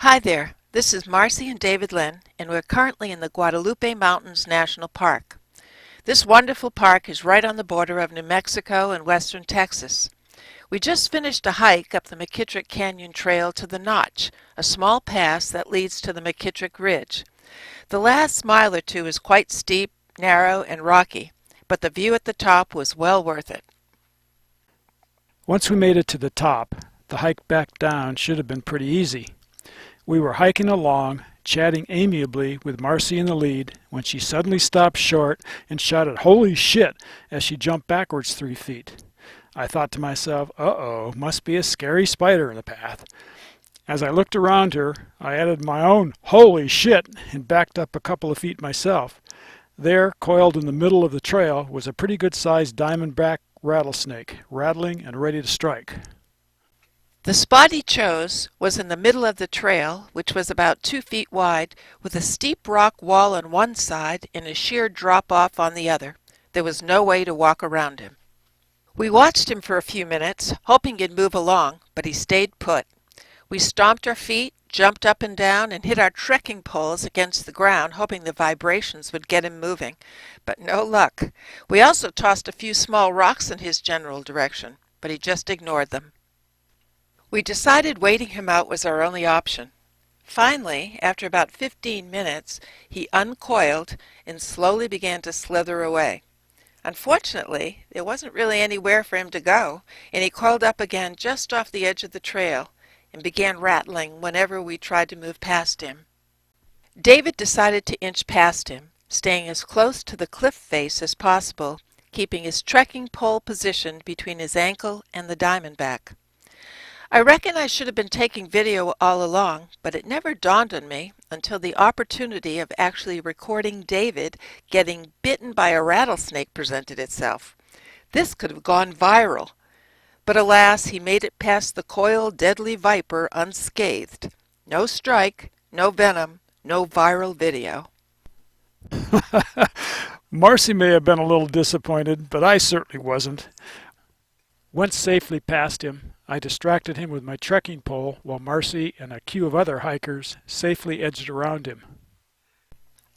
Hi there, this is Marcy and David Lynn, and we're currently in the Guadalupe National Park. This wonderful park is right on the border of New Mexico and western Texas. We just finished a hike up the McKittrick Canyon Trail to the Notch, a small pass that leads to the McKittrick Ridge. The last mile or two is quite steep, narrow, and rocky, but the view at the top was well worth it. Once we made it to the top, the hike back down should have been pretty easy. We were hiking along, chatting amiably with Marcy in the lead, when she suddenly stopped short and shouted, "Holy shit!" as she jumped backwards 3 feet. I thought to myself, uh-oh, must be a scary spider in the path. As I looked around her, I added my own "holy shit" and backed up a couple of feet myself. There, coiled in the middle of the trail, was a pretty good-sized diamondback rattlesnake, rattling and ready to strike. The spot he chose was in the middle of the trail, which was about 2 feet wide, with a steep rock wall on one side and a sheer drop-off on the other. There was no way to walk around him. We watched him for a few minutes, hoping he'd move along, but he stayed put. We stomped our feet, jumped up and down, and hit our trekking poles against the ground, hoping the vibrations would get him moving. But no luck. We also tossed a few small rocks in his general direction, but he just ignored them. We decided waiting him out was our only option. Finally, after about 15 minutes, he uncoiled and slowly began to slither away. Unfortunately, there wasn't really anywhere for him to go, and he coiled up again just off the edge of the trail and began rattling whenever we tried to move past him. David decided to inch past him, staying as close to the cliff face as possible, keeping his trekking pole positioned between his ankle and the diamondback. I reckon I should have been taking video all along, but it never dawned on me until the opportunity of actually recording David getting bitten by a rattlesnake presented itself. This could have gone viral, but alas, he made it past the coiled deadly viper unscathed. No strike, no venom, no viral video. Marcy may have been a little disappointed, but I certainly wasn't. Once safely past him, I distracted him with my trekking pole while Marcy and a queue of other hikers safely edged around him.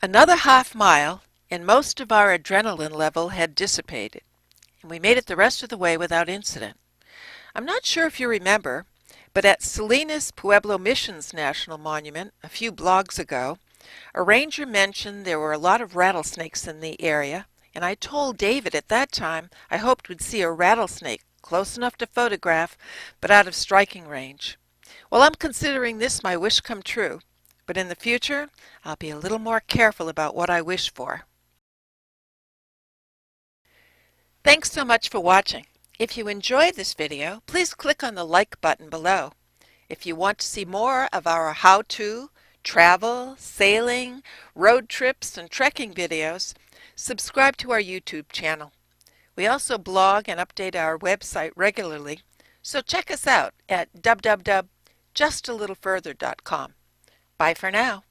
Another half mile, and most of our adrenaline level had dissipated, and we made it the rest of the way without incident. I'm not sure if you remember, but at Salinas Pueblo Missions National Monument a few blogs ago, a ranger mentioned there were a lot of rattlesnakes in the area, and I told David at that time I hoped we'd see a rattlesnake close enough to photograph, but out of striking range. Well, I'm considering this my wish come true, but in the future, I'll be a little more careful about what I wish for. Thanks so much for watching. If you enjoyed this video, please click on the like button below. If you want to see more of our how-to, travel, sailing, road trips, and trekking videos, subscribe to our YouTube channel. We also blog and update our website regularly, so check us out at www.justtalittlefurther.com. Bye for now.